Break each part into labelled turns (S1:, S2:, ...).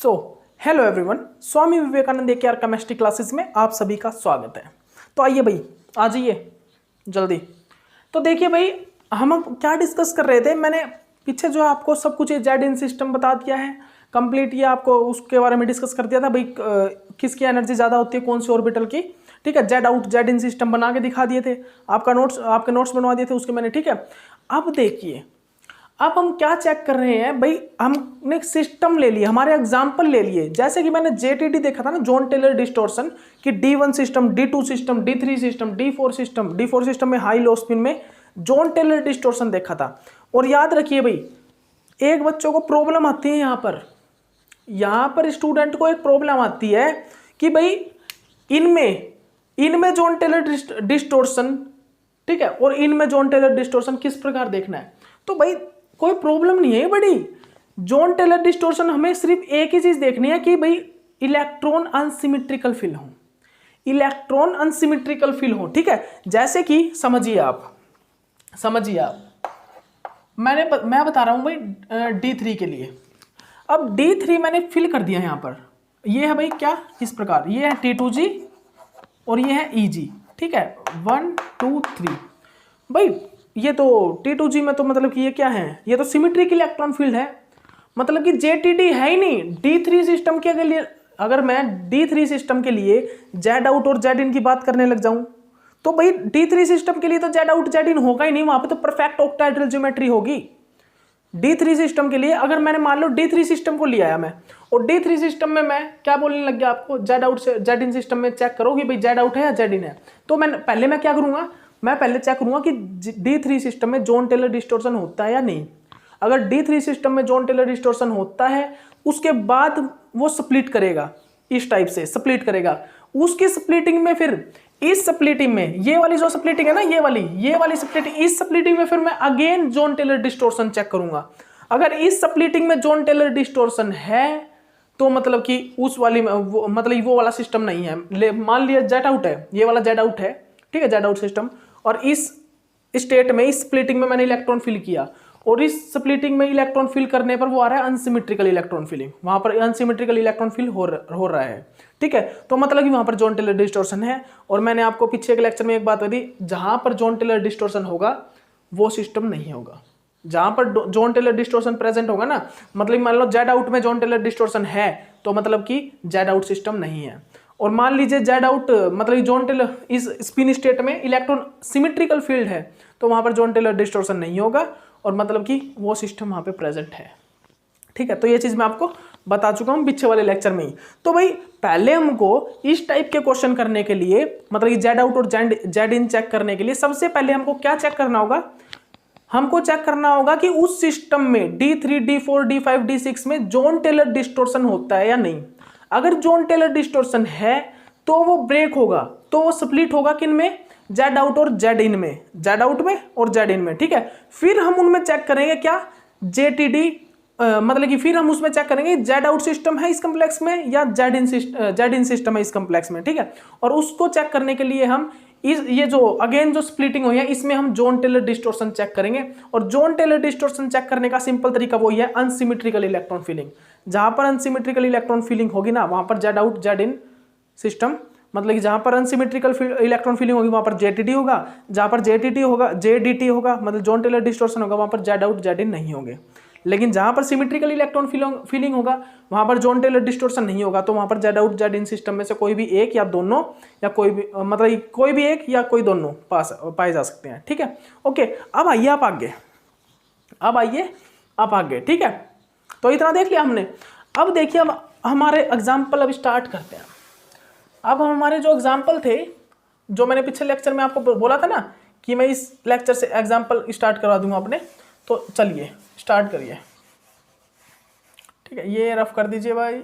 S1: So hello everyone, Swami Vivekananda AKR chemistry classes में आप सभी का स्वागत है। तो आइए भाई, आ जाइए जल्दी। तो देखिए भाई, हम क्या डिस्कस कर रहे थे। मैंने पीछे जो आपको सब कुछ जेड इन सिस्टम बता दिया है कंप्लीट, ये आपको उसके बारे में डिस्कस कर दिया था भाई, किसकी एनर्जी ज़्यादा होती है कौन से ऑर्बिटल की। ठीक है, जेड आउट जेड इन सिस्टम बना के दिखा दिए थे, आपके नोट्स बनवा दिए थे उसके मैंने। ठीक है, अब देखिए, अब हम क्या चेक कर रहे हैं भाई, हमने सिस्टम ले लिया, हमारे एग्जाम्पल ले लिए। जैसे कि मैंने जेटीडी देखा था ना, जॉन टेलर डिस्टॉर्शन, कि D1 system, D2 system, D3 system, D4 system में हाई लो स्पिन में जॉन टेलर डिस्टॉर्शन देखा था। और याद रखिए भाई, एक बच्चों को प्रॉब्लम आती है यहाँ पर स्टूडेंट को एक प्रॉब्लम आती है कि भाई इनमें जॉन टेलर डिस्टॉर्शन, ठीक है, और इनमें जॉन टेलर डिस्टॉर्शन किस प्रकार देखना है। तो भाई कोई प्रॉब्लम नहीं है बड़ी, जॉन टेलर डिस्टॉर्शन हमें सिर्फ एक ही चीज देखनी है कि भाई इलेक्ट्रॉन अनसिमेट्रिकल फिल हो, इलेक्ट्रॉन अनसिमेट्रिकल फिल हो। ठीक है, जैसे कि समझिए आप मैं बता रहा हूं भाई D3 के लिए। अब D3 मैंने फिल कर दिया यहां पर, ये है भाई क्या, इस प्रकार, ये है T2G और ये है EG। ठीक है, 1 2 3 भाई, ये तो T2G में तो मतलब कि ये क्या है, ये तो सिमेट्रिक इलेक्ट्रॉन फील्ड है, मतलब कि JTD है ही नहीं। D3 सिस्टम के लिए अगर मैं D3 सिस्टम के लिए जेड आउट और जेड इन की बात करने लग जाऊं तो भाई D3 सिस्टम के लिए तो जेड आउट जेड इन होगा ही नहीं, वहां पे तो परफेक्ट ऑक्टाहेड्रल ज्योमेट्री होगी। D3 सिस्टम के लिए अगर मैंने मान लो D3 सिस्टम को लिया है मैं, और D3 सिस्टम में मैं क्या बोलने लग गया आपको, जेड आउट से जेड इन सिस्टम में चेक करो कि भाई जेड आउट है या जेड इन है। तो मैं क्या करूंगा, मैं पहले चेक करूंगा कि D3 सिस्टम में जॉन टेलर डिस्टॉर्शन होता है या नहीं। अगर D3 सिस्टम में जॉन टेलर डिस्टॉर्शन होता है, उसके बाद वो स्प्लिट करेगा, इस टाइप से स्प्लिट करेगा। उसकी स्प्लिटिंग में फिर इस स्प्लिटिंग में ये वाली जो स्प्लिटिंग है ना, ये वाली स्प्लिटिंग, इस स्प्लिटिंग में फिर मैं again Jahn Teller distortion check करूंगा। अगर इस स्प्लिटिंग में जॉन टेलर डिस्टॉर्शन है तो मतलब कि उस वाली में वो वाला सिस्टम नहीं है। मान लिया जेड आउट है, ये वाला जेड आउट है, ठीक है, जेड आउट सिस्टम, और इस स्टेट में, इस स्प्लिटिंग में मैंने इलेक्ट्रॉन फिल किया, और इस स्प्लिटिंग में इलेक्ट्रॉन फिल करने पर वो आ रहा है अनसिमेट्रिकल इलेक्ट्रॉन फिलिंग, वहां पर अनसिमेट्रिकल इलेक्ट्रॉन फिल हो रहा है। ठीक है, तो मतलब कि वहां पर जॉन टेलर डिस्टॉर्शन है। और मैंने आपको पीछे के लेक्चर में एक बात बताई, जहां पर जॉन टेलर डिस्टॉर्शन होगा वो सिस्टम नहीं होगा। जहां पर जॉन टेलर डिस्टॉर्शन प्रेजेंट होगा ना, मतलब मान लो जेड आउट में जॉन टेलर डिस्टॉर्शन है तो मतलब कि जेड आउट सिस्टम नहीं है। और मान लीजिए जेड आउट मतलब जॉन टेलर इस स्पिन स्टेट में इलेक्ट्रॉन सिमेट्रिकल फील्ड है तो वहां पर जॉन टेलर डिस्टॉर्शन नहीं होगा, और मतलब कि वो सिस्टम वहां पे प्रेजेंट है। ठीक है, तो ये चीज मैं आपको बता चुका हूं पीछे वाले लेक्चर में ही। तो भाई पहले हमको इस टाइप के क्वेश्चन करने के लिए, मतलब कि जेड आउट और जेड इन चेक करने के लिए, सबसे पहले हमको क्या चेक करना होगा, हमको चेक करना होगा कि उस सिस्टम में D3 D4 D5 D6 में जॉन टेलर डिस्टॉर्शन होता है या नहीं। अगर जॉन टेलर डिस्टॉर्शन है तो वो ब्रेक होगा, तो वो स्प्लिट होगा किन में, जेड आउट और जेड इन में, जेड आउट में और जेड इन में। ठीक है, फिर हम उनमें चेक करेंगे क्या, JTD, मतलब कि फिर हम उसमें चेक करेंगे जेड आउट सिस्टम है इस कम्प्लेक्स में या जेड इन सिस्टम है इस कम्प्लेक्स में। ठीक है, और उसको चेक करने के लिए हम ये जो अगेन जो स्प्लिटिंग हुई है इसमें हम जॉन टेलर डिस्टॉर्शन चेक करेंगे। और जॉन टेलर डिस्टॉर्शन चेक करने का सिंपल तरीका वही है, अनसिमेट्रिकल इलेक्ट्रॉन फिलिंग। जहां पर अनसिमेट्रिकल इलेक्ट्रॉन फिलिंग होगी ना, वहां पर जेड आउट जेड इन सिस्टम, मतलब कि जहां पर अनसिमेट्रिकल इलेक्ट्रॉन फिलिंग होगी वहां पर JTD होगा, जहां पर JDT होगा मतलब जॉन टेलर डिस्टॉर्शन होगा, वहां पर जेड आउट जेड इन नहीं होंगे। लेकिन जहां पर सिमेट्रिकल इलेक्ट्रॉन फिलिंग होगा वहां पर जॉन टेलर डिस्टॉर्शन नहीं होगा, तो वहां पर जेड आउट जेड इन सिस्टम में से कोई भी एक या दोनों, या कोई भी मतलब कोई भी एक या कोई दोनों पाए जा सकते हैं। ठीक है, ओके, अब आइए आप आगे। ठीक है, तो इतना देख लिया हमने। अब देखिए, अब हमारे एग्जाम्पल अब स्टार्ट करते हैं। अब हमारे जो एग्जाम्पल थे, जो मैंने पिछले लेक्चर में आपको बोला था ना कि मैं इस लेक्चर से एग्जाम्पल स्टार्ट करवा दूंगा अपने, तो चलिए स्टार्ट करिए। ठीक है, ये रफ कर दीजिए भाई,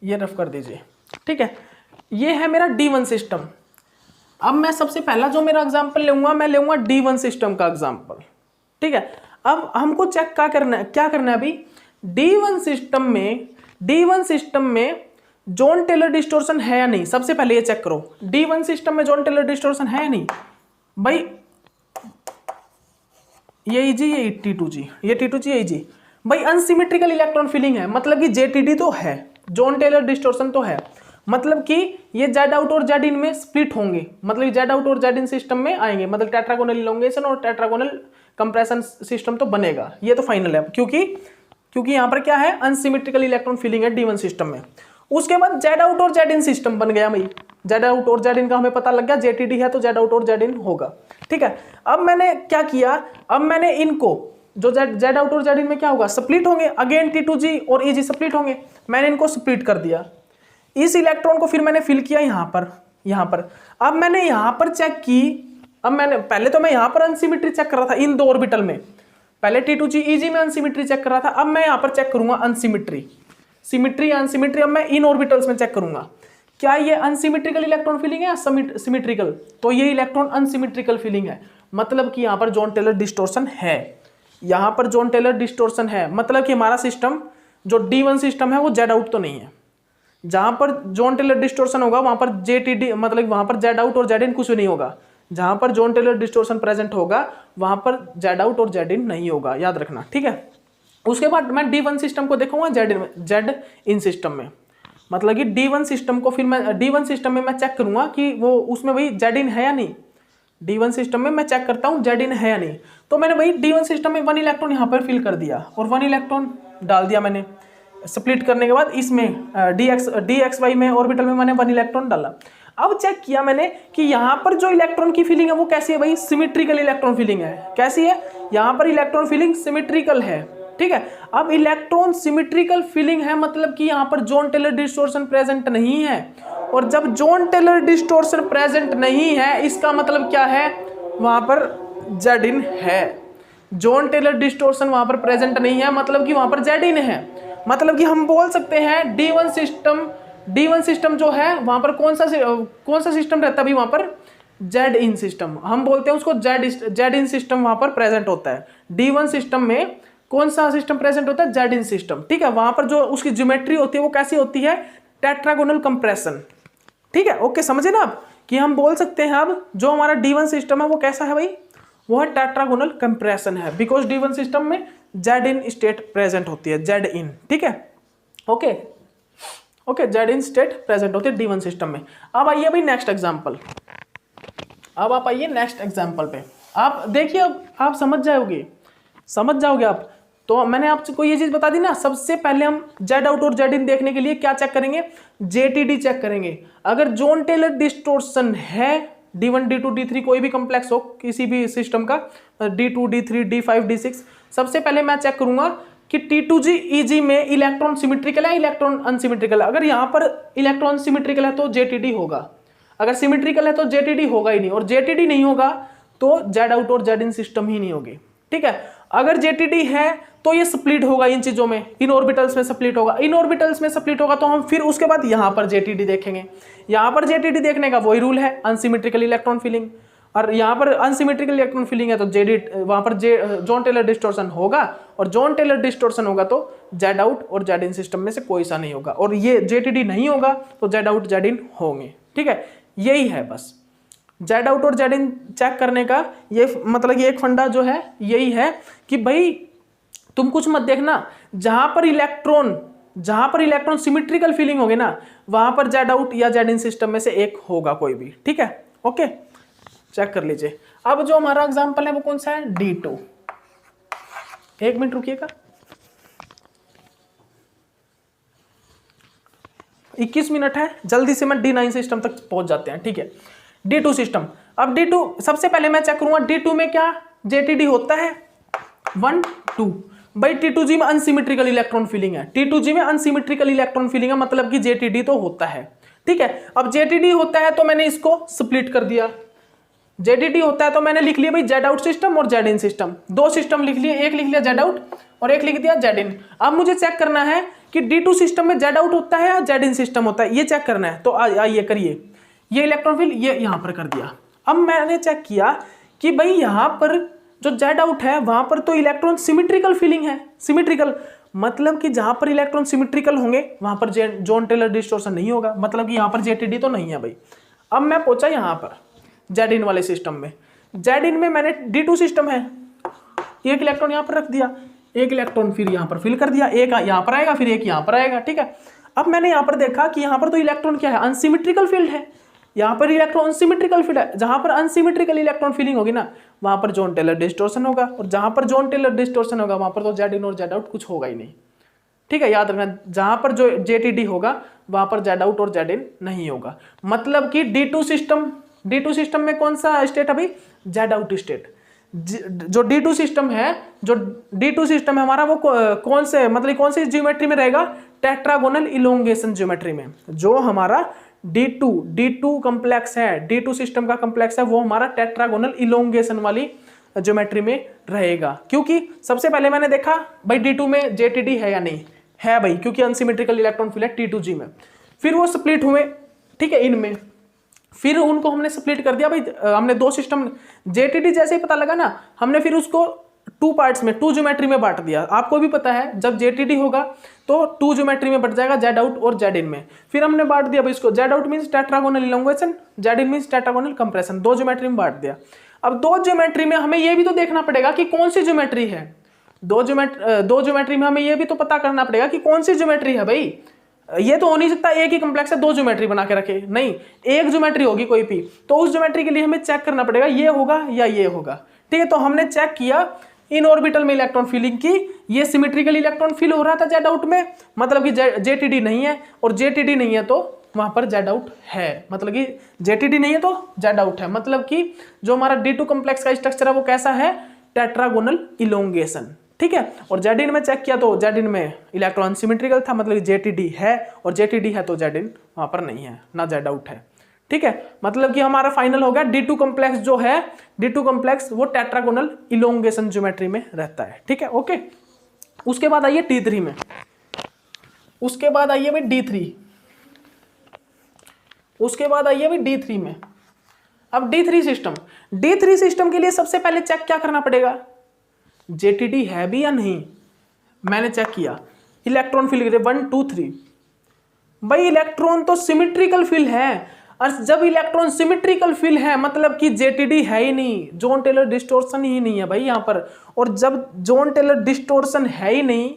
S1: ये रफ कर दीजिए। ठीक है, ये है मेरा D1 सिस्टम। अब मैं सबसे पहला जो मेरा एग्जाम्पल लूंगा, मैं लूंगा D1 सिस्टम का एग्जाम्पल। ठीक है, अब हमको चेक क्या करना है अभी, D1 सिस्टम में जॉन टेलर डिस्टॉर्शन है या नहीं। सबसे पहले ये चेक करो, D1 सिस्टम में जॉन टेलर डिस्टॉर्शन है या नहीं। भाई ये EG, ये T2G, ये T2G, ये EG, भाई अनसिमेट्रिकल इलेक्ट्रॉन फीलिंग है, मतलब कि जेटीडी तो है, जॉन टेलर डिस्टॉर्शन तो है, मतलब कि ये जेड आउट और जेड इन में स्प्लिट होंगे, मतलब जेड आउट और जेड इन सिस्टम में आएंगे, मतलब टेट्रागोनल इलोंगेशन और टेट्रागोनल कंप्रेशन सिस्टम तो बनेगा, ये तो फाइनल है, क्योंकि यहाँ पर क्या है, अनसिमेट्रिकल इलेक्ट्रॉन फीलिंग है D1 सिस्टम में। उसके बाद जेड आउट और जेड इन सिस्टम बन गया भाई, जेड आउट और जेड इन का हमें पता लग गया, जेटीडी है तो जेड आउट और जेड इन होगा, ठीक है। अब मैंने क्या किया, अब मैंने इनको जो जेड आउट और जेड इन में क्या होगा, स्प्लिट होंगे, अगेन T2G और EG स्प्लिट होंगे, मैंने इनको स्प्लिट कर दिया। इस इलेक्ट्रॉन को फिर मैंने फिल किया यहाँ पर। अब मैंने यहाँ पर चेक की, अब मैंने पहले तो मैं यहाँ पर अनसिमेट्री चेक कर रहा था इन 2 ऑर्बिटल में, पहले T2G EG में अनसिमेट्री चेक कर रहा था, अब मैं यहाँ पर चेक करूंगा अनसिमेट्री, सिमेट्री अनसिमेट्री, अब मैं इन ऑर्बिटल्स में चेक करूंगा क्या ये अनसिमेट्रिकल इलेक्ट्रॉन फीलिंग है या सिमेट्रिकल, तो ये इलेक्ट्रॉन अनसिमेट्रिकल फीलिंग है, मतलब कि यहाँ पर जॉन टेलर डिस्टॉर्शन है, यहाँ पर जॉन टेलर डिस्टॉर्शन है, मतलब कि हमारा सिस्टम जो D1 सिस्टम है वो जेड आउट तो नहीं है, जहां पर जॉन टेलर डिस्टॉर्शन होगा वहां पर जेटीडी मतलब वहां पर जेड आउट और जेड इन कुछ भी नहीं होगा, जहां पर जॉन टेलर डिस्टॉर्शन प्रेजेंट होगा वहां पर जेड आउट और जेड इन नहीं होगा, याद रखना, ठीक है। उसके बाद मैं D1 सिस्टम को देखूंगा जेड इन सिस्टम में, मतलब कि D1 सिस्टम को फिर मैं D1 सिस्टम में मैं चेक करूंगा कि वो उसमें भाई जेड इन है या नहीं, D1 सिस्टम में मैं चेक करता हूँ जेड इन है या नहीं, तो मैंने भाई D1 सिस्टम में 1 इलेक्ट्रॉन यहाँ पर फिल कर दिया और 1 इलेक्ट्रॉन डाल दिया मैंने, स्प्लिट करने के बाद इसमें DXY में ऑर्बिटल में मैंने 1 इलेक्ट्रॉन डाला। अब चेक किया मैंने कि यहाँ पर जो इलेक्ट्रॉन की फीलिंग है वो कैसी है भाई, सिमेट्रिकल इलेक्ट्रॉन फीलिंग है, कैसी है, यहाँ पर इलेक्ट्रॉन फीलिंग सिमेट्रिकल है, ठीक है। अब इलेक्ट्रॉन सिमेट्रिकल फीलिंग है मतलब कि यहाँ पर जॉन टेलर डिस्टॉर्शन प्रेजेंट नहीं है, और जब जॉन टेलर डिस्टॉर्शन प्रेजेंट नहीं है इसका मतलब क्या है, वहां पर जेड इन है, जॉन टेलर डिस्टॉर्शन वहां पर प्रेजेंट नहीं है मतलब कि वहां पर जेड इन है, मतलब कि हम बोल सकते हैं D1 सिस्टम जो है वहां पर कौन सा सिस्टम रहता है भाई, वहां पर जेड इन सिस्टम, हम बोलते हैं उसको जेड इन सिस्टम वहां पर प्रेजेंट होता है। D1 सिस्टम में कौन सा सिस्टम प्रेजेंट होता है, जेड इन सिस्टम, ठीक है। वहां पर जो उसकी ज्योमेट्री होती है वो कैसी होती है, टेट्रागोनल कंप्रेशन, ठीक है, ओके, समझे ना आप कि हम बोल सकते हैं अब जो हमारा D1 सिस्टम है वो कैसा है भाई, वो है टेट्रागोनल कंप्रेशन है, बिकॉज D1 सिस्टम में जेड इन स्टेट प्रेजेंट होती है, जेड इन, ठीक है, ओके, जेड इन स्टेट प्रेजेंट होती है D1 सिस्टम में। अब आइए भाई नेक्स्ट एग्जांपल, अब आप आइए नेक्स्ट एग्जांपल पे, आप देखिए, अब आप समझ जाओगे आप, तो मैंने आपको ये चीज बता दी ना, सबसे पहले हम जेड आउट और जेड इन देखने के लिए क्या चेक करेंगे, जेटीडी चेक करेंगे। अगर जॉन टेलर डिस्टॉर्शन है D1 D2 D3 कोई भी कॉम्प्लेक्स हो किसी भी सिस्टम का, D2 D3 D5 D6, सबसे पहले मैं चेक करूंगा कि T2G EG में इलेक्ट्रॉन सिमेट्रिकल है, इलेक्ट्रॉन अनसिमेट्रिकल है। अगर यहाँ पर इलेक्ट्रॉन सिमेट्रिकल है तो जेटीडी होगा, अगर सिमेट्रिकल है तो जेटीडी होगा ही नहीं, और जेटीडी नहीं होगा तो जेड आउट और जेड इन सिस्टम ही नहीं होगी, ठीक है। अगर जेटीडी है तो ये स्प्लिट होगा इन चीजों में, इन ऑर्बिटल्स में स्प्लिट होगा, इन ऑर्बिटल्स में स्प्लिट होगा तो हम फिर उसके बाद यहाँ पर जेटीडी देखेंगे। यहाँ पर जेटीडी देखने का वही रूल है, अनसिमेट्रिकल इलेक्ट्रॉन फीलिंग, और यहाँ पर अनसिमेट्रिकल इलेक्ट्रॉन फीलिंग है तो जेडी वहां पर जॉन टेलर डिस्टॉर्शन होगा, और जॉन टेलर डिस्टॉर्शन होगा तो जेड आउट और जेड इन सिस्टम में से कोई सा नहीं होगा, और ये जेटीडी नहीं होगा तो जेड आउट जेड इन होंगे, ठीक है। यही है बस जेड आउट और जेड इन चेक करने का, ये मतलब ये एक फंडा जो है यही है कि भाई तुम कुछ मत देखना, जहां पर इलेक्ट्रॉन सिमेट्रिकल फीलिंग होगी ना वहां पर जेड आउट या जेड इन सिस्टम में से एक होगा कोई भी, ठीक है, ओके, चेक कर लीजिए। अब जो हमारा एग्जांपल है वो कौन सा है, D2, एक मिनट रुकिएगा, 21 मिनट है, जल्दी से मैं D9 सिस्टम तक पहुंच जाते हैं, ठीक है। D2 सिस्टम, अब D2 सबसे पहले मैं चेक करूंगा D2 में क्या जेटीडी होता है, 1 2, भाई T2G में अनसिमेट्रिकल इलेक्ट्रॉन फीलिंग है, T2G में अनसिमेट्रिकल इलेक्ट्रॉन फीलिंग है, मतलब कि जेटीडी तो होता है, ठीक है। अब जेटीडी होता है तो मैंने इसको स्प्लिट कर दिया, जेटीडी होता है तो मैंने लिख लिया भाई जेड आउट सिस्टम और जेड इन सिस्टम, 2 सिस्टम लिख लिए, एक लिख लिया जेड आउट और एक लिख दिया जेड इन। अब मुझे चेक करना है कि D2 सिस्टम में जेड आउट होता है या जेड इन सिस्टम होता है, ये चेक करना है। तो आइए करिए, ये इलेक्ट्रॉन फील्ड ये यहां पर कर दिया। अब मैंने चेक किया कि भाई यहां पर जो जेड आउट है वहां पर तो इलेक्ट्रॉन सिमेट्रिकल फीलिंग है, सिमेट्रिकल मतलब कि जहां पर इलेक्ट्रॉन सिमेट्रिकल होंगे वहां पर जॉन टेलर डिस्टॉर्शन नहीं होगा, मतलब कि यहां पर जेटीडी तो नहीं है भाई। अब मैं पहुंचा यहां पर जेड इन वाले सिस्टम में, जेड इन में मैंने D2 सिस्टम है, एक इलेक्ट्रॉन यहां पर रख दिया, एक इलेक्ट्रॉन फिर यहाँ पर फिल कर दिया, एक यहाँ पर आएगा, फिर एक यहाँ पर आएगा, ठीक है। अब मैंने यहाँ पर देखा कि यहाँ पर तो इलेक्ट्रॉन क्या है, अनसिमेट्रिकल फील्ड है, यहाँ पर इलेक्ट्रॉन अनसिमेट्रिकल फील्ड है। जहाँ पर अनसिमेट्रिकल इलेक्ट्रॉन फीलिंग होगी ना, वहाँ पर जॉन टेलर डिस्टोर्शन होगा, और जहाँ पर जॉन टेलर डिस्टोर्शन होगा वहाँ पर तो जेड इन और जेड आउट कुछ होगा ही नहीं, ठीक है। याद रखना, जहाँ पर जो जेटीडी होगा वहाँ पर जेड आउट और जेड इन नहीं होगा। मतलब कि D2 सिस्टम में कौन सा स्टेट है भाई, जेड आउट स्टेट। जो D2 सिस्टम है, हमारा वो कौन से, मतलब कौन सी ज्योमेट्री में रहेगा, टेट्रागोनल इलोंगेशन ज्योमेट्री में। जो हमारा D2 कॉम्प्लेक्स है, D2 सिस्टम का कॉम्प्लेक्स है, वो हमारा टेट्रागोनल इलोंगेशन वाली ज्योमेट्री में रहेगा। क्योंकि सबसे पहले मैंने देखा भाई D2 में जेटीडी है या नहीं है भाई, क्योंकि अनसिमेट्रिकल इलेक्ट्रॉन फील्ड है T2G में। फिर वो स्प्लिट हुए, ठीक है, इनमें, फिर उनको हमने स्प्लिट कर दिया भाई। हमने दो सिस्टम, जेटीडी जैसे ही पता लगा ना, हमने फिर उसको 2 पार्ट्स में, 2 ज्योमेट्री में बांट दिया। आपको भी पता है जब जेटीडी होगा तो 2 ज्योमेट्री में बट जाएगा, जेड आउट और जेड इन में। फिर हमने बांट दिया भाई इसको, Z out means tetragonal elongation, Z in means tetragonal compression, 2 geometry में बांट दिया। अब 2 ज्योमेट्री में हमें ये भी तो देखना पड़ेगा कि कौन सी ज्योमेट्री है। 2 ज्योमेट्री में हमें ये भी तो पता करना पड़ेगा कि कौन सी ज्योमेट्री है भाई। ये तो हो नहीं सकता एक ही कॉम्प्लेक्स है 2 ज्योमेट्री बना के रखे, नहीं, एक ज्योमेट्री होगी कोई भी, तो उस ज्योमेट्री के लिए हमें चेक करना पड़ेगा ये होगा या ये होगा, ठीक है। तो हमने चेक किया इन ऑर्बिटल में इलेक्ट्रॉन फीलिंग की, ये सिमेट्रिकल इलेक्ट्रॉन फील हो रहा था जेड आउट में, मतलब कि जेटीडी नहीं है, और जेटीडी नहीं है तो वहां पर जेड आउट है, मतलब कि जेटीडी नहीं है तो जेड आउट है। मतलब कि जो हमारा D2 कॉम्प्लेक्स का स्ट्रक्चर है वो कैसा है, टेट्रागोनल इलोंगेशन, ठीक है। और जेड इन में चेक किया तो जेड इन में इलेक्ट्रॉन सिमेट्रिकल था, मतलब जेटीडी है, और जेटीडी है तो जेड इन वहां पर नहीं है, ना जेड आउट है, ठीक है। मतलब कि हमारा फाइनल हो गया D2 कॉम्प्लेक्स जो है, D2 कॉम्प्लेक्स वो टेट्रागोनल इलोंगेशन ज्योमेट्री में रहता है, ठीक है, ओके। उसके बाद आइए T3 में, उसके बाद आइए भाई D3, उसके बाद आइए भाई D3 में। अब D3 सिस्टम के लिए सबसे पहले चेक क्या करना पड़ेगा, जेटीडी है भी या नहीं। मैंने चेक किया, इलेक्ट्रॉन फील्ड 1 2 3, भाई इलेक्ट्रॉन तो सिमेट्रिकल फील्ड है, और जब इलेक्ट्रॉन सिमेट्रिकल फील्ड है मतलब कि जेटीडी है ही नहीं, जॉन टेलर डिस्टोर्शन ही नहीं है भाई यहाँ पर। और जब जॉन टेलर डिस्टोर्शन है ही नहीं,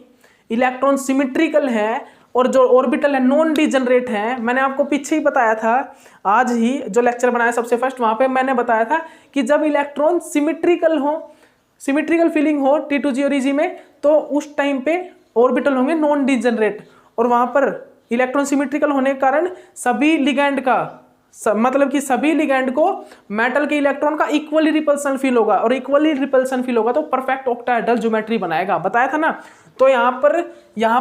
S1: इलेक्ट्रॉन सिमेट्रिकल है, और जो ऑर्बिटल है नॉन डिजनरेट है। मैंने आपको पीछे ही बताया था, आज ही जो लेक्चर बनाया सबसे फर्स्ट, वहां पे मैंने बताया था कि जब इलेक्ट्रॉन सिमेट्रिकल हो, सिमेट्रिकल फीलिंग हो T2G और EG में, तो उस टाइम पे ऑर्बिटल होंगे नॉन डिजनरेट, और वहां पर इलेक्ट्रॉन सिमेट्रिकल होने के कारण सभी लिगैंड का, मतलब कि सभी लिगैंड को मेटल के इलेक्ट्रॉन का इक्वली रिपल्सन फील होगा, और इक्वली रिपल्सन फील होगा तो परफेक्ट ऑक्टाहेड्रल ज्योमेट्री बनाएगा, बताया था ना। तो यहाँ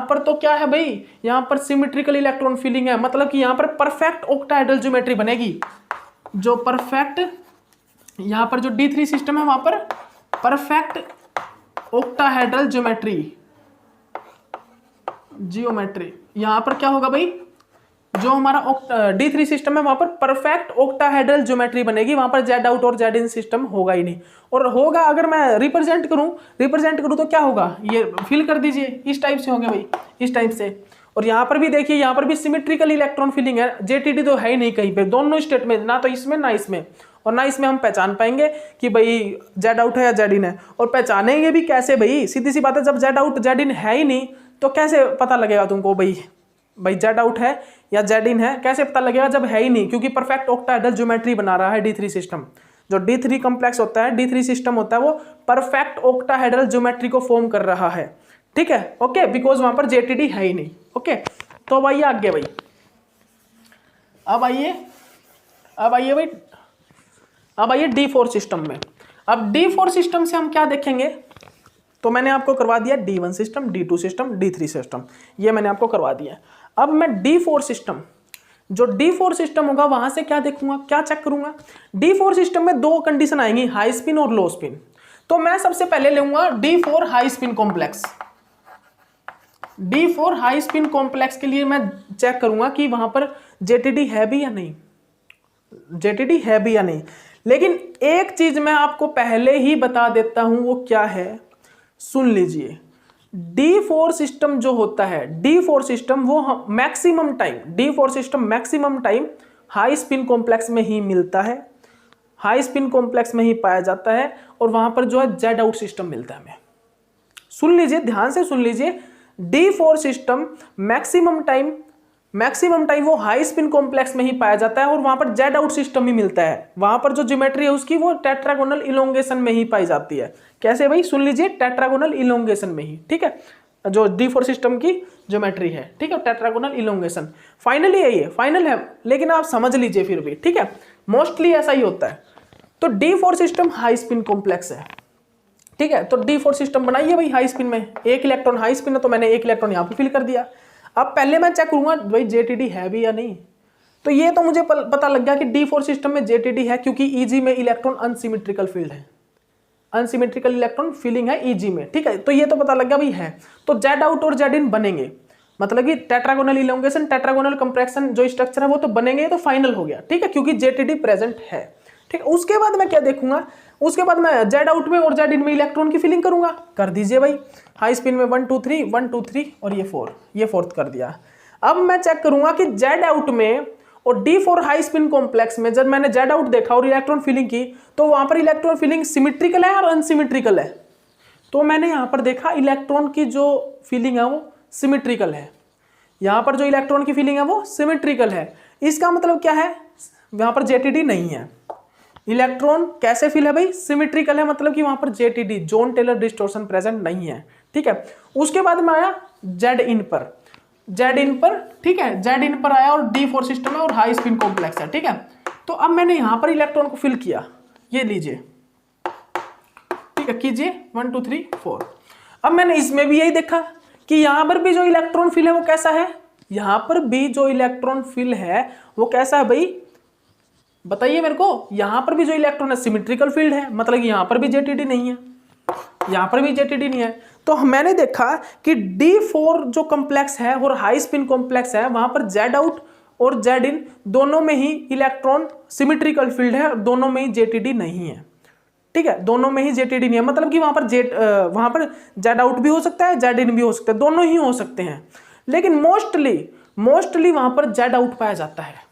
S1: पर तो क्या है भाई, यहाँ पर सिमेट्रिकल इलेक्ट्रॉन फीलिंग है, मतलब कि यहाँ पर परफेक्ट ऑक्टाहेड्रल ज्योमेट्री बनेगी। जो परफेक्ट यहाँ पर जो D3 सिस्टम है वहां पर परफेक्ट ऑक्टाहेड्रल ज्योमेट्री यहाँ पर क्या होगा भाई, जो हमारा D3 सिस्टम है वहां पर परफेक्ट ऑक्टाहेड्रल ज्योमेट्री बनेगी, वहां पर जेड आउट और जेड इन सिस्टम होगा ही नहीं। और होगा, अगर मैं रिप्रेजेंट करूं तो क्या होगा, ये फिल कर दीजिए, इस टाइप से होंगे भाई, इस टाइप से। और यहाँ पर भी देखिए, यहाँ पर भी सिमेट्रिकल इलेक्ट्रॉन फीलिंग है, जेटीडी तो है ही नहीं कहीं पे, दोनों स्टेट में, ना तो इसमें ना इसमें, और ना इसमें हम पहचान पाएंगे कि भाई जेड आउट है या जेड इन है। और पहचानेंगे भी कैसे भाई, सीधी सी बात है, जब जेड आउट जेड इन है ही नहीं तो कैसे पता लगेगा तुमको भाई जेड आउट है या जेड इन है, कैसे पता लगेगा जब है ही नहीं, क्योंकि परफेक्ट ऑक्टाहेड्रल ज्योमेट्री बना रहा है D3 सिस्टम। जो D3 कॉम्प्लेक्स होता है, D3 सिस्टम होता है, वो परफेक्ट ऑक्टाहेड्रल ज्योमेट्री को फॉर्म कर रहा है, ठीक है, ओके, बिकॉज वहां पर जेटीडी है ही नहीं, ओके। तो अब आइए आगे भाई, अब आइए D4 सिस्टम में। अब D4 सिस्टम से हम क्या देखेंगे, तो मैंने आपको करवा दिया D1 system, D2 system, D3 system, ये मैंने आपको करवा दिया। अब मैं D4 सिस्टम, जो D4 सिस्टम होगा वहां से क्या देखूंगा, क्या चेक करूंगा। D4 सिस्टम में 2 कंडीशन आएंगी, हाई स्पिन और लो स्पिन। तो मैं सबसे पहले लूंगा D4 high spin complex. D4 high spin complex के लिए मैं चेक करूंगा कि वहां पर जेटीडी है भी या नहीं, जेटीडी है भी या नहीं। लेकिन एक चीज मैं आपको पहले ही बता देता हूं, वो क्या है, सुन लीजिए। D4 सिस्टम जो होता है, D4 सिस्टम वो maximum time high spin complex में ही मिलता है, हाई स्पिन कॉम्प्लेक्स में ही पाया जाता है, और वहां पर जो है जेड आउट सिस्टम मिलता है हमें, सुन लीजिए, ध्यान से सुन लीजिए, D4 सिस्टम मैक्सिमम टाइम वो हाई स्पिन कॉम्प्लेक्स में ही पाया जाता है और वहां पर जेड आउट सिस्टम ही मिलता है। वहां पर जो ज्योमेट्री है उसकी वो टेट्रागोनल इलोंगेशन में ही पाई जाती है। कैसे भाई, सुन लीजिए, टेट्रागोनल इलोंगेशन में ही, ठीक है, जो D4 सिस्टम की ज्योमेट्री है, ठीक है, टेट्रागोनल इलोंगेशन। फाइनली यही है, फाइनल है, लेकिन आप समझ लीजिए फिर भी, ठीक है, मोस्टली ऐसा ही होता है। तो D4 system high spin complex है, ठीक है। तो D4 सिस्टम बनाइए भाई हाई स्पिन में, एक इलेक्ट्रॉन हाई स्पिन है तो मैंने एक इलेक्ट्रॉन यहाँ पे फिल कर दिया। अब पहले मैं चेक करूंगा भाई JTD है भी या नहीं। तो ये तो मुझे पता लग गया कि D4 सिस्टम में JTD है, क्योंकि EG में इलेक्ट्रॉन अनसिमेट्रिकल फील्ड है, अनसिमेट्रिकल इलेक्ट्रॉन फीलिंग है EG में, ठीक है। तो ये तो पता लग गया भाई है। तो जेड आउट और जेड इन बनेंगे, मतलब कि टेट्रागोनल इलोंगेशन, टेट्रागोनल कंप्रेक्शन जो स्ट्रक्चर है वो तो बनेंगे, तो फाइनल हो गया, ठीक है, क्योंकि JTD प्रेजेंट है, ठीक है। उसके बाद मैं क्या देखूंगा, उसके बाद मैं जेड आउट में और जेड इन में इलेक्ट्रॉन की फिलिंग करूंगा। कर दीजिए भाई, हाई स्पिन में 1 2 3 1 2 3 और ये 4, ये फोर्थ कर दिया। अब मैं चेक करूंगा कि जेड आउट में और D4 हाई स्पिन कॉम्प्लेक्स में जब मैंने जेड आउट देखा और इलेक्ट्रॉन फिलिंग की, तो वहां पर इलेक्ट्रॉन फिलिंग सिमेट्रिकल है और अनसिमेट्रिकल है। तो मैंने यहां पर देखा इलेक्ट्रॉन की जो फीलिंग है वो सिमेट्रिकल है, यहां पर जो इलेक्ट्रॉन की फीलिंग है वो सिमेट्रिकल है। इसका मतलब क्या है, वहां पर JTD नहीं है। इलेक्ट्रॉन कैसे फिल है भाई, सिमेट्रिकल है, मतलब कि वहां पर JTD, Jahn Teller distortion present नहीं है, ठीक है। उसके बाद में आया जेड इन पर, ठीक है, जेड इन पर आया और D4 सिस्टम है और हाई स्पिन कॉम्प्लेक्स है, ठीक है। तो अब मैंने यहां पर इलेक्ट्रॉन को फिल किया, ये लीजिए, ठीक है, कीजिए 1 2 3 4। अब मैंने इसमें भी यही देखा कि यहां पर भी जो इलेक्ट्रॉन फिल है वो कैसा है, यहां पर भी जो इलेक्ट्रॉन फिल है वो कैसा है भाई, बताइए मेरे को। यहां पर भी जो इलेक्ट्रॉन है सिमेट्रिकल फील्ड है, मतलब यहां पर भी JTD नहीं है, यहां पर भी JTD नहीं है। तो मैंने देखा कि D4 जो कॉम्प्लेक्स है और हाई स्पिन कॉम्प्लेक्स है, वहां पर जेड आउट और जेड इन दोनों में ही इलेक्ट्रॉन सिमेट्रिकल फील्ड है, दोनों में ही JTD नहीं है, ठीक है, दोनों में ही JTD नहीं है, मतलब कि वहां पर जेड आउट भी हो सकता है, जेड इन भी हो सकता है, दोनों ही हो सकते हैं। लेकिन मोस्टली वहां पर जेड आउट पाया जाता है।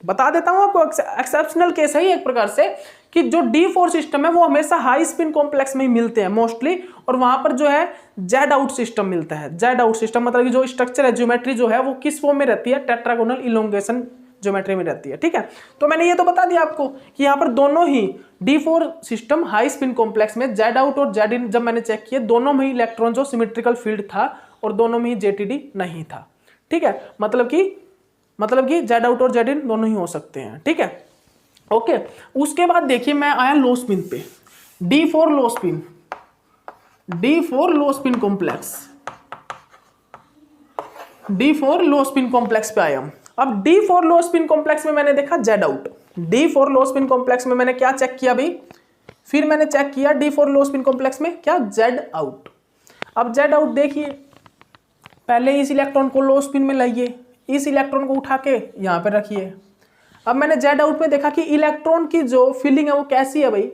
S1: बता देता हूं आपको, एक्सेप्शनल केस है एक प्रकार से, कि जो D4 सिस्टम है वो हमेशा हाई स्पिन कॉम्प्लेक्स में ही मिलते हैं मोस्टली, और वहां पर जो है जेड आउट सिस्टम मिलता है। जेड आउट सिस्टम मतलब कि जो स्ट्रक्चर है, ज्योमेट्री जो है वो किस फॉर्म में रहती है, टेट्रागोनल इलोंगेशन ज्योमेट्री में रहती है, ठीक है। तो मैंने ये तो बता दिया आपको कि यहाँ पर दोनों ही D4 system high spin complex में जेड आउट और जेड इन जब मैंने चेक किए, दोनों में ही इलेक्ट्रॉन जो सिमेट्रिकल फील्ड था और दोनों में ही JTD नहीं था, ठीक है। मतलब कि जेड आउट और जेड इन दोनों ही हो सकते हैं, ठीक है, ओके। उसके बाद देखिए मैं आया लो स्पिन पे, D4 लो स्पिन कॉम्प्लेक्स, D4 लो स्पिन कॉम्प्लेक्स पे आया। अब D4 लो स्पिन कॉम्प्लेक्स में मैंने देखा जेड आउट, D4 लो स्पिन कॉम्प्लेक्स में मैंने क्या चेक किया भाई, फिर मैंने चेक किया D4 लो स्पिन कॉम्प्लेक्स में क्या, जेड आउट। अब जेड आउट देखिए, पहले इस इलेक्ट्रॉन को लो स्पिन में लाइए, इस इलेक्ट्रॉन को उठा के यहां पर रखिए। अब मैंने जेड आउट में देखा कि इलेक्ट्रॉन की जो फीलिंग है वो कैसी है भाई,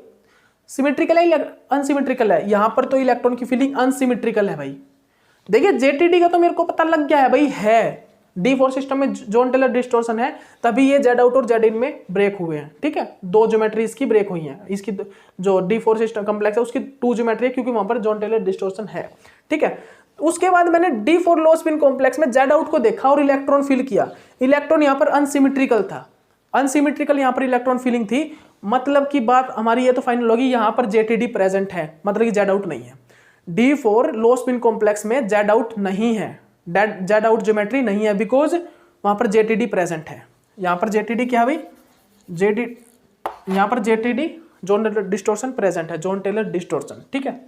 S1: सिमेट्रिकल है या अनसिमेट्रिकल है। यहां पर तो इलेक्ट्रॉन की फीलिंग अनसिमेट्रिकल है भाई। देखिए JTD का तो मेरे को पता लग गया है भाई, है D4 सिस्टम में जोन टेलर डिस्टॉर्शन है, तभी ये जेड आउट और जेड इन में ब्रेक हुए हैं, ठीक है। दो ज्योमेट्री इसकी ब्रेक हुई हैं, इसकी जो D4 सिस्टम कॉम्प्लेक्स है उसकी 2 ज्योमेट्री है, क्योंकि वहां पर जोन टेलर डिस्टॉर्शन है, ठीक है। उसके बाद मैंने D4 लो स्पिन कॉम्प्लेक्स में जेड आउट को देखा और इलेक्ट्रॉन फिल किया। इलेक्ट्रॉन यहाँ पर अनसिमेट्रिकल था, अनसिमेट्रिकल यहाँ पर इलेक्ट्रॉन फिलिंग थी, मतलब की बात हमारी ये तो फाइनल होगी, यहाँ पर JTD प्रेजेंट है, मतलब कि जेड आउट नहीं है। D4 लो स्पिन कॉम्प्लेक्स में जेड आउट नहीं है, जेड आउट ज्योमेट्री नहीं है, बिकॉज वहां पर JTD प्रेजेंट है। यहाँ पर JTD क्या भाई, यहाँ पर JTD Jahn Teller distortion present है, जोन टेलर डिस्टॉर्शन, ठीक है।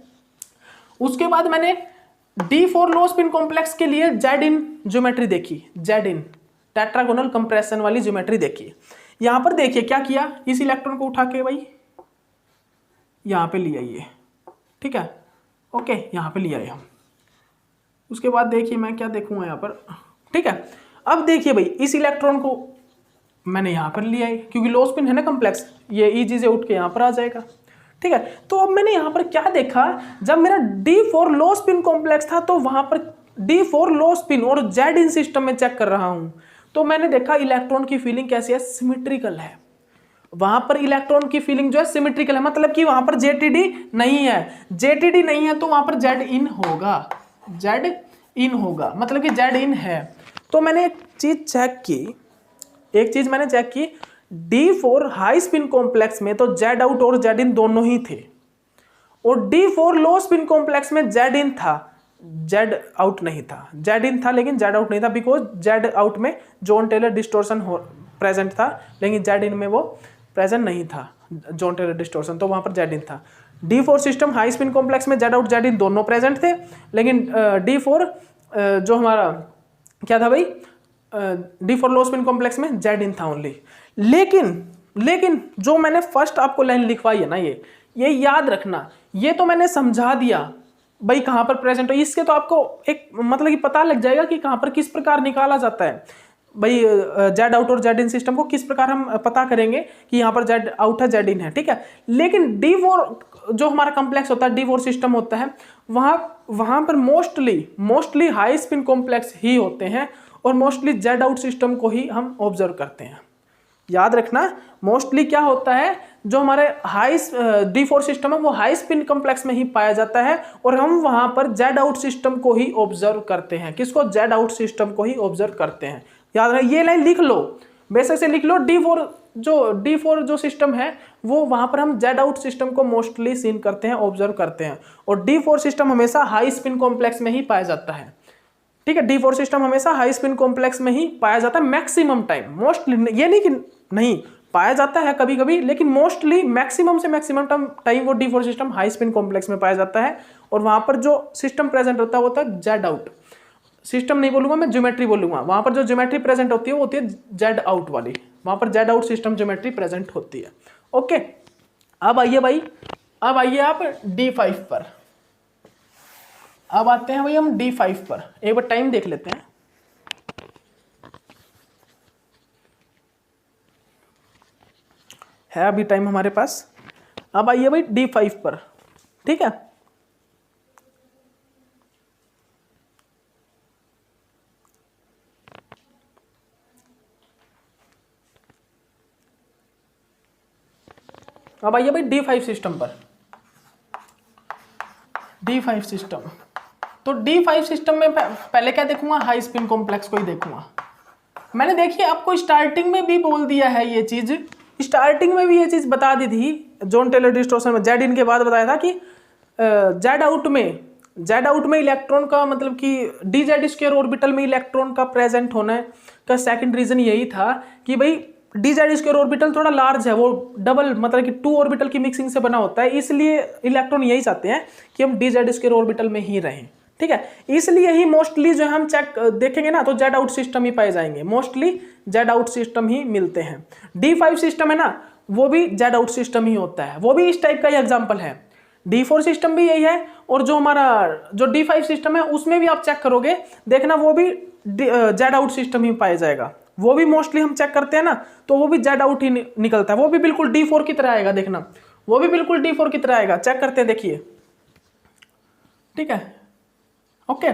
S1: उसके बाद मैंने D4 लो स्पिन कॉम्प्लेक्स के लिए जेड इन ज्योमेट्री देखी, जेड इन टेट्रागोनल कंप्रेशन वाली ज्योमेट्री देखी। यहां पर देखिए क्या किया, इस इलेक्ट्रॉन को उठा के भाई यहां पे ले आइए, ठीक है, ओके, यहां पे ले आए हम। उसके बाद देखिए मैं क्या देखूंगा यहाँ पर, ठीक है। अब देखिए भाई इस इलेक्ट्रॉन को मैंने यहां पर ले आए, क्योंकि लो स्पिन है ना कॉम्प्लेक्स, ये EG से उठ के यहां पर आ जाएगा, ठीक है। तो अब मैंने यहां पर क्या देखा, जब मेरा D4 लो स्पिन कॉम्प्लेक्स था तो वहां पर D4 लो स्पिन और जेड इन सिस्टम में चेक कर रहा हूं, तो मैंने देखा इलेक्ट्रॉन की फीलिंग कैसी है, सिमेट्रिकल है। वहां पर इलेक्ट्रॉन की फीलिंग जो है सिमेट्रिकल है, मतलब कि वहां पर जेटीडी नहीं है। जेटीडी नहीं है तो वहां पर जेड इन होगा, जेड इन होगा, मतलब कि जेड इन है। तो मैंने एक चीज चेक की, एक चीज मैंने चेक की, D4 हाई स्पिन कॉम्प्लेक्स में तो जेड आउट और जेड इन दोनों ही थे, और D4 लो स्पिन कॉम्प्लेक्स में जेड इन था, जेड आउट नहीं था। जेड इन था लेकिन जेड आउट नहीं था, बिकॉज जेड आउट में जॉन टेलर डिस्टोर्शन प्रेजेंट था, लेकिन जेड इन में वो प्रेजेंट नहीं था, जॉन टेलर डिस्टोर्शन, तो वहां पर जेड इन था। D4 system high spin complex में जेड आउट जेड इन दोनों प्रेजेंट थे, लेकिन D4 जो हमारा क्या था भाई, D4 लो स्पिन कॉम्प्लेक्स में जेड इन था ओनली। लेकिन जो मैंने फर्स्ट आपको लाइन लिखवाई है ना, ये याद रखना, ये तो मैंने समझा दिया भाई कहां पर प्रेजेंट हो, इसके तो आपको एक मतलब कि पता लग जाएगा कि कहां पर किस प्रकार निकाला जाता है भाई जेड आउट और जेड इन सिस्टम को किस प्रकार हम पता करेंगे कि यहाँ पर जेड आउट है जेड इन है, ठीक है। लेकिन D4 जो हमारा कॉम्प्लेक्स होता है, D4 सिस्टम होता है, वहां पर मोस्टली हाई स्पिन कॉम्प्लेक्स ही होते हैं, और मोस्टली जेड आउट सिस्टम को ही हम ऑब्जर्व करते हैं। याद रखना, मोस्टली क्या होता है, जो हमारे हाई D4 सिस्टम है वो हाई स्पिन कॉम्प्लेक्स में ही पाया जाता है, और हम वहां पर जेड आउट सिस्टम को ही ऑब्जर्व करते हैं। किसको? जेड आउट सिस्टम को ही ऑब्जर्व करते हैं। याद रखना, ये लाइन लिख लो, बेशक से लिख लो, D4 जो सिस्टम है वो वहां पर हम जेड आउट सिस्टम को मोस्टली सीन करते हैं, ऑब्जर्व करते हैं, और D4 सिस्टम हमेशा हाई स्पिन कॉम्प्लेक्स में ही पाया जाता है, ठीक है। D4 सिस्टम हमेशा हाई स्पिन कॉम्प्लेक्स में ही पाया जाता है मैक्सिमम टाइम, मोस्टली, ये नहीं कि नहीं पाया जाता है कभी कभी, लेकिन मोस्टली मैक्सिमम से मैक्सिमम टाइम वो D4 system high spin complex में पाया जाता है, और वहां पर जो सिस्टम प्रेजेंट होता है वो होता है जेड आउट सिस्टम, नहीं बोलूंगा मैं, ज्योमेट्री बोलूंगा। वहां पर जो ज्योमेट्री प्रेजेंट होती है वो होती है जेड आउट वाली, वहां पर Z out system geometry present होती है। ओके, अब आइए भाई, अब आइए आप D5 पर, अब आते हैं भाई हम D5 पर। एक बार टाइम देख लेते हैं, है अभी टाइम हमारे पास। अब आइए भाई D5 पर, ठीक है। अब आइए भाई D5 सिस्टम पर, D5 सिस्टम। तो D5 सिस्टम में पहले क्या देखूंगा, हाई स्पिन कॉम्प्लेक्स को ही देखूंगा। मैंने देखिए आपको स्टार्टिंग में भी बोल दिया है, ये चीज स्टार्टिंग में भी ये चीज बता दी थी, जॉन टेलर डिस्टॉर्शन में जेड इन के बाद बताया था कि जेड आउट में इलेक्ट्रॉन का मतलब कि dz² ऑर्बिटल में इलेक्ट्रॉन का प्रेजेंट होने का सेकंड रीजन यही था कि भाई dz² ऑर्बिटल थोड़ा लार्ज है, वो डबल मतलब कि 2 ऑर्बिटल की मिक्सिंग से बना होता है, इसलिए इलेक्ट्रॉन यही चाहते हैं कि हम dz² ऑर्बिटल में ही रहें, ठीक है। इसलिए ही मोस्टली जो हम चेक देखेंगे ना तो जेड आउट सिस्टम ही पाए जाएंगे, मोस्टली जेड आउट सिस्टम ही मिलते हैं। D5 सिस्टम है ना, वो भी जेड आउट सिस्टम ही होता है, वो भी इस टाइप का ही एग्जांपल है। D4 सिस्टम भी यही है, और जो हमारा जो D5 सिस्टम है उसमें भी आप चेक करोगे, देखना वो भी जेड आउट सिस्टम ही पाया जाएगा। वो भी मोस्टली हम चेक करते हैं ना तो वो भी जेड आउट ही निकलता है, वो भी बिल्कुल D4 की तरह आएगा, देखना वो भी बिल्कुल D4 की तरह आएगा। चेक करते हैं, देखिए, ठीक है। ओके,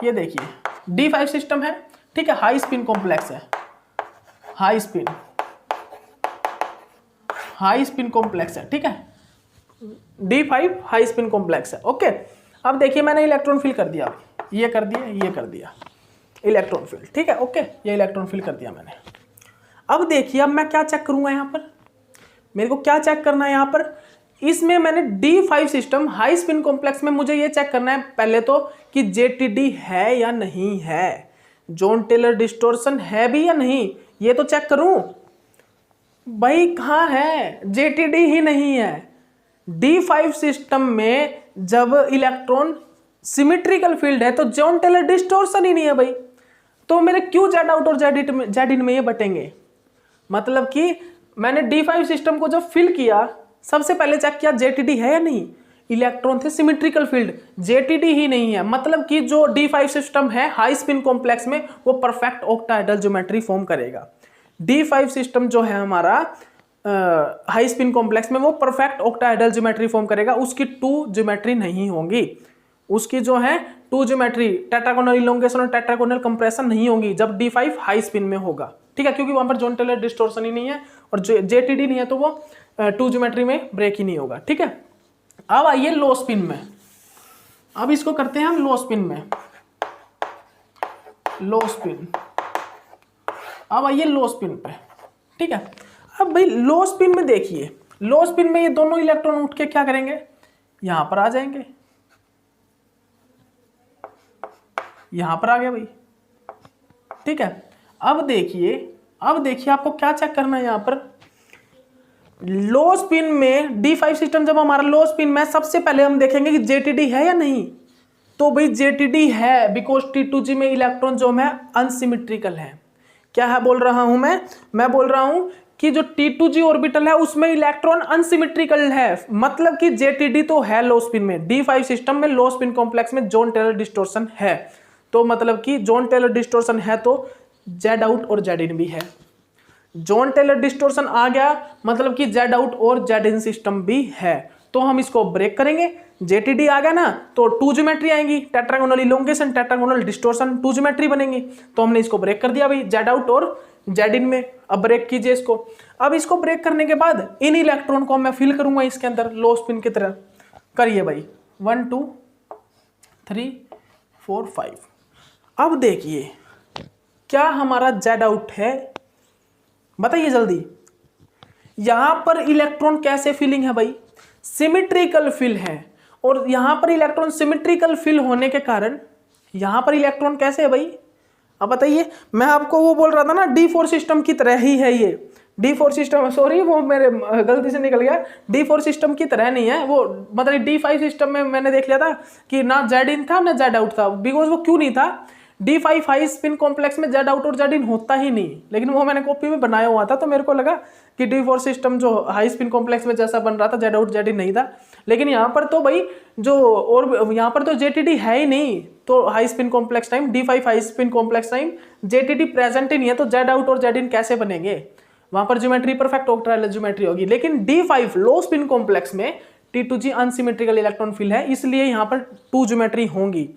S1: ये देखिए D5 सिस्टम है, ठीक है, हाई स्पिन कॉम्प्लेक्स है, हाई स्पिन कॉम्प्लेक्स है, ठीक है। D5 हाई स्पिन कॉम्प्लेक्स है। ओके, अब देखिए मैंने इलेक्ट्रॉन फिल कर दिया, ये कर दिया इलेक्ट्रॉन फिल, ठीक है। ओके, ये इलेक्ट्रॉन फिल कर दिया मैंने। अब देखिए, अब मैं क्या चेक करूंगा यहाँ पर, मेरे को क्या चेक करना है यहाँ पर, इसमें मैंने D5 system high spin complex में मुझे ये चेक करना है पहले तो कि JTD है या नहीं है, जॉन टेलर डिस्टॉर्शन है भी या नहीं, ये तो चेक करूं। भाई कहाँ है, JTD ही नहीं है। D5 सिस्टम में जब इलेक्ट्रॉन सिमेट्रिकल फील्ड है तो जॉन टेलर डिस्टॉर्शन ही नहीं है भाई, तो मेरे क्यों जेड आउट और जेड इन में ये बटेंगे। मतलब कि मैंने D5 सिस्टम को जब फिल किया सबसे पहले चेक किया JTD है या नहीं, इलेक्ट्रॉन थे सिमेट्रिकल फील्ड, JTD ही नहीं है, मतलब कि जो D5 सिस्टम है हाई स्पिन कॉम्प्लेक्स में वो परफेक्ट ऑक्टाहेड्रल ज्योमेट्री फॉर्म करेगा। D5 सिस्टम जो है हमारा हाई स्पिन कॉम्प्लेक्स में वो परफेक्ट ऑक्टाहेड्रल ज्योमेट्री फॉर्म करेगा, उसकी 2 ज्योमेट्री नहीं होंगी, उसकी जो है 2 ज्योमेट्री टेट्रागोनल इलोंगेशन और टेट्रागोनल कंप्रेशन नहीं होगी जब D5 हाई स्पिन में होगा। ठीक है, क्योंकि वहां पर जॉन टेलर डिस्टोर्शन ही नहीं है और जेटीडी नहीं है तो वो टू ज्योमेट्री में ब्रेक ही नहीं होगा। ठीक है, अब आइए लो स्पिन में। अब इसको करते हैं हम लो स्पिन में, लो स्पिन। अब आइए लो स्पिन पे। ठीक है, अब भाई लो स्पिन में देखिए, लो स्पिन में ये दोनों इलेक्ट्रॉन उठ के क्या करेंगे, यहां पर आ जाएंगे, यहां पर आ गया भाई। ठीक है, अब देखिए आपको क्या चेक करना है यहां पर, लो स्पिन में D5 सिस्टम जब हमारा लो स्पिन में, सबसे पहले हम देखेंगे कि जेटीडी है या नहीं। तो भाई जेटीडी है, बिकॉज T2G में इलेक्ट्रॉन जो है अनसिमेट्रिकल है। क्या है बोल रहा हूं मैं बोल रहा हूं कि जो T2G ऑर्बिटल है उसमें इलेक्ट्रॉन अनसिमेट्रिकल है, मतलब कि जेटीडी तो है लो स्पिन में। D5 सिस्टम में लो स्पिन कॉम्प्लेक्स में जॉन टेलर डिस्टोर्शन है, तो मतलब कि जॉन टेलर डिस्टोर्शन है तो जेड आउट और जेड इन भी है। जॉन टेलर डिस्टोर्शन आ गया मतलब कि जेड आउट और जेड इन सिस्टम भी है, तो हम इसको ब्रेक करेंगे। जेटीडी आ गया ना तो टू ज्योमेट्री आएंगी, tetragonal elongation, tetragonal distortion, two geometry बनेंगी। तो हमने इसको ब्रेक कर दिया भाई जेड आउट और जेड इन में। अब ब्रेक कीजिए इसको। अब इसको ब्रेक करने के बाद इन इलेक्ट्रॉन को मैं फिल करूंगा इसके अंदर लो स्पिन की तरह। करिए भाई 1 2 3 4 5। अब देखिए क्या हमारा जेड आउट है, बताइए जल्दी। यहां पर इलेक्ट्रॉन कैसे फिलिंग है भाई, सिमेट्रिकल फिल है, और यहां पर इलेक्ट्रॉन सिमेट्रिकल फिल होने के कारण यहां पर इलेक्ट्रॉन कैसे है भाई। अब बताइए, मैं आपको वो बोल रहा था ना D4 सिस्टम की तरह ही है ये। D4 सिस्टम, सॉरी वो मेरे गलती से निकल गया, D4 सिस्टम की तरह नहीं है वो, मतलब D5 सिस्टम में मैंने देख लिया था कि ना जेड इन था ना जेड आउट था। बिकॉज वो क्यों नहीं था, D5 हाई स्पिन कॉम्प्लेक्स में जेड आउट और जेड इन होता ही नहीं, लेकिन वो मैंने कॉपी में बनाया हुआ था तो मेरे को लगा कि D4 सिस्टम जो हाई स्पिन कॉम्प्लेक्स में जैसा बन रहा था जेड आउट जेड इन नहीं था। लेकिन यहाँ पर तो भाई जो, और यहाँ पर तो जेटीडी है ही नहीं, तो high spin complex time D5 high spin complex time जेटीडी प्रेजेंट ही नहीं है, तो जेड आउट और जेड इन कैसे बनेंगे। वहां पर ज्योमेट्री परफेक्ट ऑक्टेट्राहेड्रल ज्योमेट्री होगी। लेकिन D5 लो स्पिन कॉम्प्लेक्स में T2G अनसिमेट्रिकल इलेक्ट्रॉन फिल है, इसलिए यहाँ पर टू ज्योमेट्री होंगी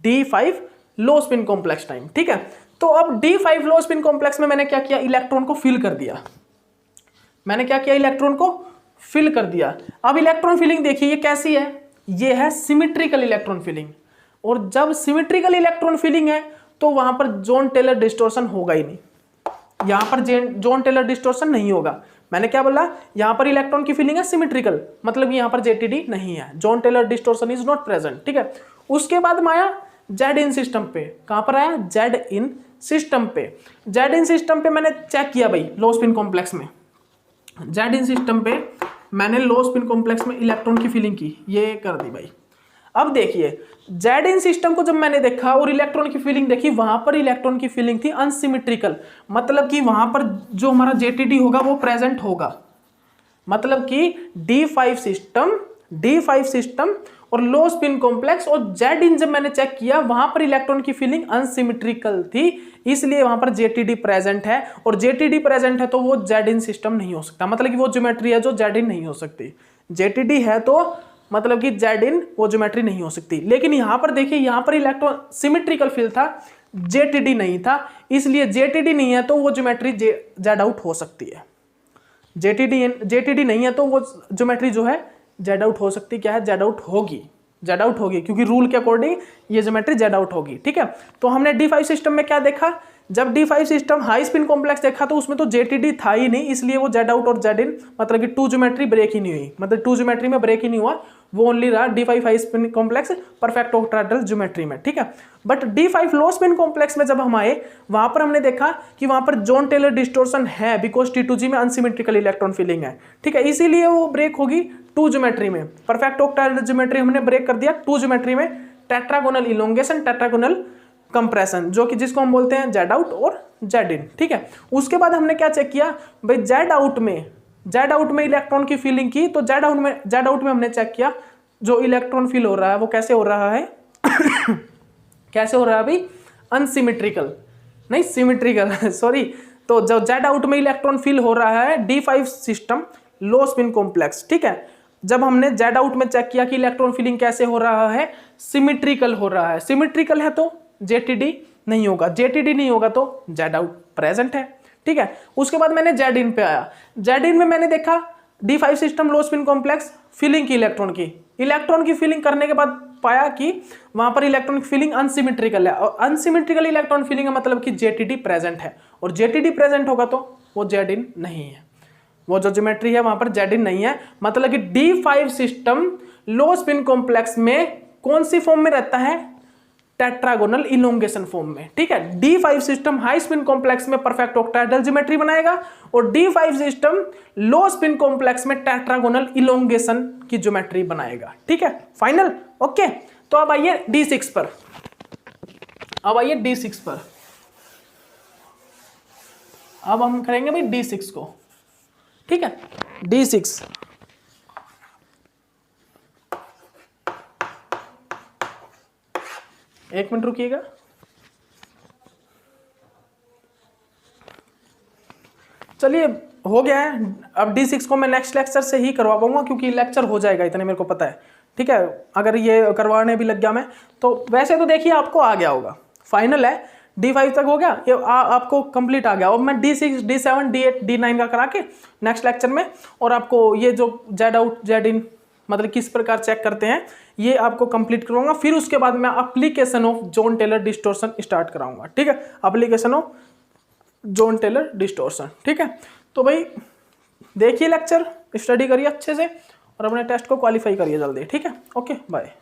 S1: D5 लो स्पिन कॉम्प्लेक्स टाइम। ठीक है, तो अब D5 लो स्पिन कॉम्प्लेक्स में मैंने क्या किया, इलेक्ट्रॉन को फिल कर दिया। मैंने क्या किया, इलेक्ट्रॉन को फिल कर दिया। अब इलेक्ट्रॉन फिलिंग देखिए ये कैसी है, ये है सिमेट्रिकल इलेक्ट्रॉन फिलिंग। और जब सिमेट्रिकल इलेक्ट्रॉन फिलिंग है तो वहां पर जॉन टेलर डिस्टोर्शन होगा ही नहीं, यहां पर जॉन टेलर डिस्टोर्शन नहीं होगा। मैंने क्या बोला, यहां पर इलेक्ट्रॉन की फिलिंग है सिमेट्रिकल, मतलब यहां पर जेटीडी नहीं है, Jahn Teller distortion is not present. ठीक है, उसके बाद माया जेड इन सिस्टम पे, कहां पर आया, जेड इन सिस्टम पे। जेड इन सिस्टम पे मैंने चेक किया भाई लो स्पिन कॉम्प्लेक्स में, जेड इन सिस्टम पे मैंने लो स्पिन कॉम्प्लेक्स में इलेक्ट्रॉन की फिलिंग की, ये कर दी भाई। अब देखिए जेड इन सिस्टम को जब मैंने देखा और इलेक्ट्रॉन की फिलिंग देखी, वहां पर इलेक्ट्रॉन की फिलिंग थी अनसिमेट्रिकल, मतलब कि वहां पर जो हमारा जेटीडी होगा वो प्रेजेंट होगा। मतलब कि D5 सिस्टम और लो स्पिन कॉम्प्लेक्स और जेड इन जब मैंने चेक किया वहां पर इलेक्ट्रॉन की फिलिंग अनसिमेट्रिकल थी, इसलिए वहां पर जेटीडी प्रेजेंट है। और जेटीडी प्रेजेंट है तो वो जेड इन सिस्टम नहीं हो सकता, मतलब कि वो ज्योमेट्री है जो जेड इन नहीं हो सकती। जेटीडी है तो मतलब कि जेड इन वो ज्योमेट्री नहीं हो सकती। लेकिन यहां पर देखिए, यहां पर इलेक्ट्रॉन सिमेट्रिकल फिल था, जेटीडी नहीं था, इसलिए जेटीडी नहीं है तो वो ज्योमेट्री जेड आउट हो सकती है। जेटीडी नहीं है तो वो ज्योमेट्री जो है जेड आउट हो सकती, क्या है, जेड आउट होगी, क्योंकि रूल के अकॉर्डिंग ये ज्योमेट्री जेड आउट होगी। ठीक है, तो हमने D5 सिस्टम में क्या देखा, जब D5 system high spin complex देखा तो उसमें तो जेटीडी था ही नहीं, इसलिए वो जेड आउट और जेड इन, मतलब कि टू ज्योमेट्री ब्रेक ही नहीं हुई, मतलब टू ज्योमेट्री में ब्रेक ही नहीं हुआ, वो ओनली रहा D5 high spin complex perfect octahedral geometry में। ठीक है, but D5 low spin complex में जब हम आए वहां पर हमने देखा कि वहां पर जॉन टेलर डिस्टोर्शन है, बिकॉज T2G में अनसिमेट्रिकल इलेक्ट्रॉन फिलिंग है। ठीक है, इसीलिए वो ब्रेक होगी टू ज्योमेट्री में, परफेक्ट ऑक्टेट्राहेड्रल ज्योमेट्री हमने ब्रेक कर दिया टू ज्योमेट्री में, टेट्रागोनल इलोंगेशन, टेट्रागोनल कंप्रेशन, जो कि जिसको हम बोलते हैं जेड आउट और जेड इन। ठीक है, उसके बाद हमने क्या चेक किया भाई, जेड आउट में इलेक्ट्रॉन की फिलिंग की, तो जेड आउट में हमने चेक किया जो इलेक्ट्रॉन फिल हो रहा है वो कैसे हो रहा है कैसे हो रहा है भाई, अनसिमेट्रिकल नहीं सिमेट्रिकल सॉरी। तो जो जेड आउट में इलेक्ट्रॉन फिल हो रहा है D5 system low spin complex. ठीक है, जब हमने जेड आउट में चेक किया कि इलेक्ट्रॉन फिलिंग कैसे हो रहा है, सिमेट्रिकल हो रहा है। सिमेट्रिकल है तो जेटीडी नहीं होगा, जेटीडी नहीं होगा तो जेड आउट प्रेजेंट है। ठीक है। उसके बाद मैंने जेड इन पे आया, जेड इन में मैंने देखा D5 system low spin complex filling की इलेक्ट्रॉन की फिलिंग करने के बाद पाया कि वहां पर इलेक्ट्रॉन की फिलिंग अनसिमेट्रिकल है, और अनसिमेट्रिकल इलेक्ट्रॉन फिलिंग का मतलब कि जेटीडी प्रेजेंट है, और जेटीडी प्रेजेंट होगा तो वो जेड इन नहीं है, वो जो ज्योमेट्री है वहां पर जेड इन नहीं है। मतलब कि D5 system low spin complex में कौन सी फॉर्म में रहता है, टेट्रागोनल इलोंगेशन फॉर्म में, ठीक है। D5 system high spin complex में परफेक्ट ऑक्टाहेड्रल ज्योमेट्री बनाएगा, और D5 system low spin complex में टेट्रागोनल इलोंगेशन की ज्योमेट्री बनाएगा, ठीक है, फाइनल, ओके। तो अब आइए D6 पर, अब हम करेंगे भाई D6 को, ठीक है। D6 एक मिनट रुकिएगा। चलिए हो गया है। अब D6 को मैं नेक्स्ट लेक्चर से ही करवा पाऊंगा, क्योंकि लेक्चर हो जाएगा इतने मेरे को पता है, ठीक है। अगर ये करवाने भी लग गया मैं तो वैसे तो देखिए आपको आ गया होगा, फाइनल है, D5 तक हो गया, ये आपको कंप्लीट आ गया। अब मैं D6 D7 D8 D9 का करा के नेक्स्ट लेक्चर में, और आपको ये जो जेड आउट जेड इन मतलब किस प्रकार चेक करते हैं ये आपको कंप्लीट करवाऊंगा। फिर उसके बाद मैं application of Jahn Teller distortion start कराऊंगा, ठीक है, application of Jahn Teller distortion, ठीक है। तो भाई देखिए लेक्चर, स्टडी करिए अच्छे से और अपने टेस्ट को क्वालिफाई करिए जल्दी, ठीक है। Okay bye.